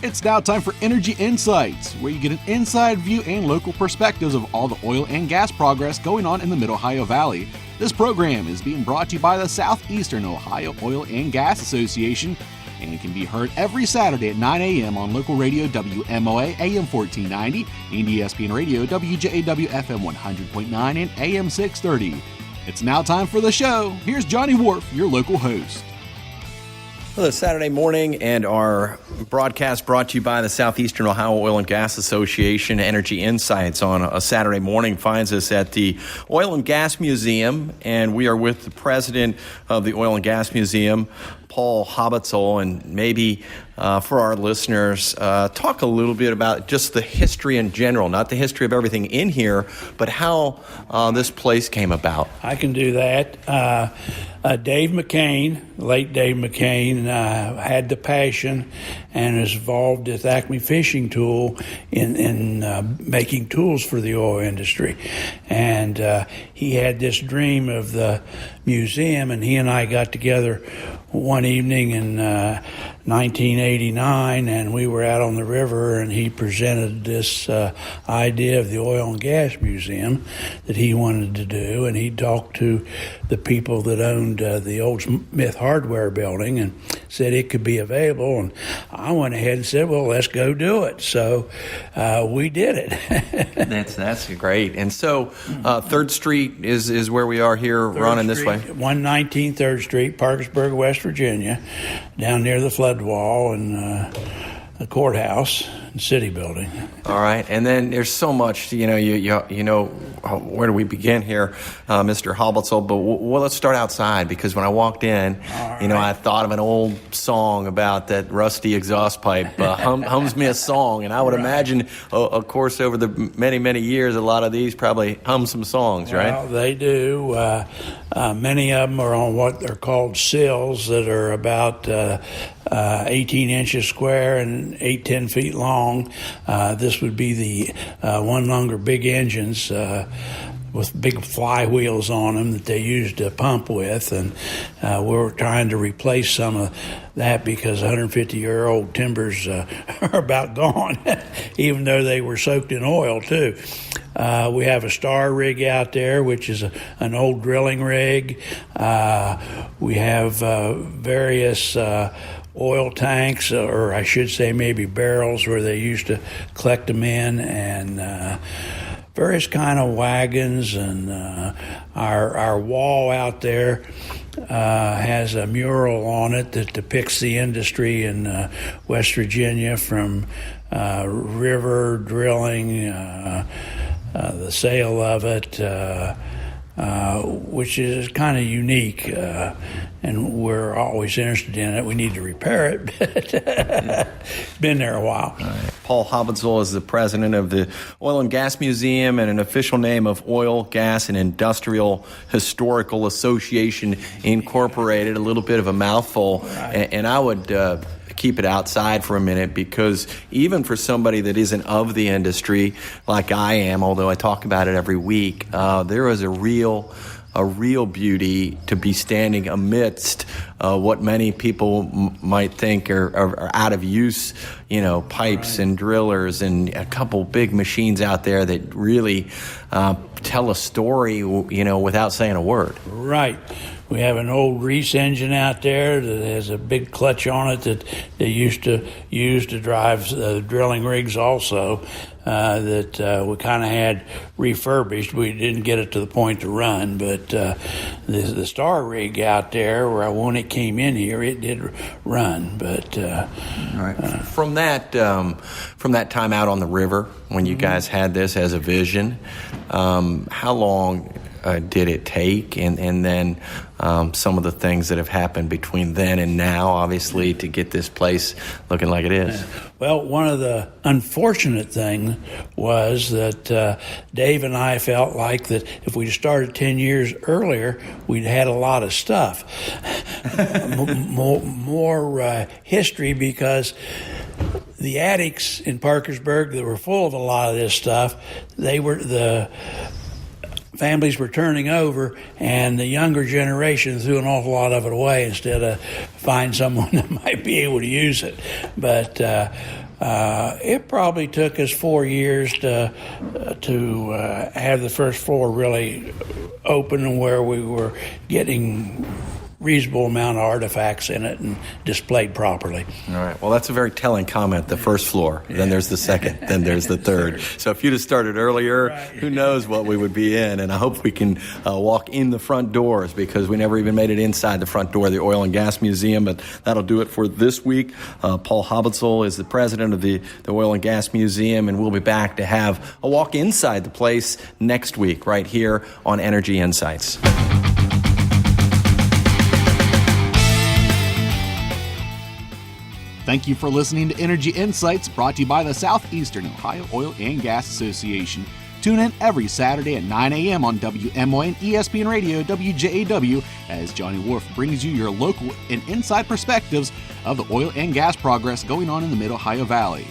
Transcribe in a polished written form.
It's now time for Energy Insights, where you get an inside view and local perspectives of all the oil and gas progress going on in the Mid-Ohio Valley. This program is being brought to you by the Southeastern Ohio Oil and Gas Association and can be heard every Saturday at 9 a.m. on local radio WMOA AM 1490 and ESPN radio WJAW FM 100.9 and AM 630. It's now time for the show. Here's Johnny Wharf, your local host. Hello, Saturday morning, and our broadcast brought to you by the Southeastern Ohio Oil and Gas Association. Energy Insights on a Saturday morning finds us at the Oil and Gas Museum, and we are with the president of the Oil and Gas Museum, Paul Hoblitzell, and maybe for our listeners, talk a little bit about just the history in general, not the history of everything in here, but how this place came about. I can do that. Dave McCain, late Dave McCain, had the passion and is involved with Acme Fishing Tool in making tools for the oil industry. And he had this dream of the museum, and he and I got together one evening in 1989, and we were out on the river, and he presented this idea of the Oil and Gas Museum that he wanted to do, and he talked to the people that owned the old Smith Hardware building and said it could be available, and I went ahead and said, well, let's go do it. So we did it. That's great. And so 3rd Street is where we are here, running this way. 119 3rd Street, Parkersburg, West Virginia, down near the flood wall and the courthouse and city building. All right, and then there's so much, you know, where do we begin here, Mr. Hoblitzell? But let's start outside, because when I walked in, I thought of an old song about that rusty exhaust pipe hums me a song, and I would imagine, of course, over the many, many years, a lot of these probably hum some songs, right? Well, they do. Many of them are on what are called sills that are about 18 inches square and 8-10 feet long. This would be the one longer big engines with big flywheels on them that they used to pump with, and we're trying to replace some of that because 150-year-old timbers are about gone, even though they were soaked in oil too. We have a star rig out there, which is an old drilling rig. We have various oil tanks, or I should say maybe barrels, where they used to collect them in, and various kind of wagons. And our wall out there has a mural on it that depicts the industry in West Virginia, from river drilling, the sale of it, which is kind of unique, and we're always interested in it. We need to repair it, but it's been there a while. Right. Paul Hoblitzell is the president of the Oil and Gas Museum, and an official name of Oil, Gas, and Industrial Historical Association Incorporated, a little bit of a mouthful, right. And I would keep it outside for a minute, because even for somebody that isn't of the industry like I am, although I talk about it every week, there is a real beauty to be standing amidst what many people might think are out of use, pipes and drillers, and a couple big machines out there that really tell a story, without saying a word. Right. We have an old Reese engine out there that has a big clutch on it that they used to use to drive drilling rigs also, that we kind of had refurbished. We didn't get it to the point to run, but the star rig out there, when it came in here, it did run. But right. From that time out on the river, when you guys had this as a vision, how long did it take, and then some of the things that have happened between then and now, obviously, to get this place looking like it is? Well, one of the unfortunate things was that Dave and I felt like that if we'd started 10 years earlier, we'd had a lot of stuff, more history, because the attics in Parkersburg that were full of a lot of this stuff, the families were turning over, and the younger generation threw an awful lot of it away instead of find someone that might be able to use it. But It probably took us 4 years to have the first floor really open and where we were getting reasonable amount of artifacts in it and displayed properly. All right. Well, that's a very telling comment, the first floor. Then there's the second. Then there's the third. So if you'd have started earlier, who knows what we would be in. And I hope we can walk in the front doors, because we never even made it inside the front door of the Oil and Gas Museum. But that'll do it for this week. Paul Hoblitzell is the president of the Oil and Gas Museum, and we'll be back to have a walk inside the place next week right here on Energy Insights. Thank you for listening to Energy Insights, brought to you by the Southeastern Ohio Oil and Gas Association. Tune in every Saturday at 9 a.m. on WMOA and ESPN Radio WJAW as Johnny Wolf brings you your local and inside perspectives of the oil and gas progress going on in the Mid-Ohio Valley.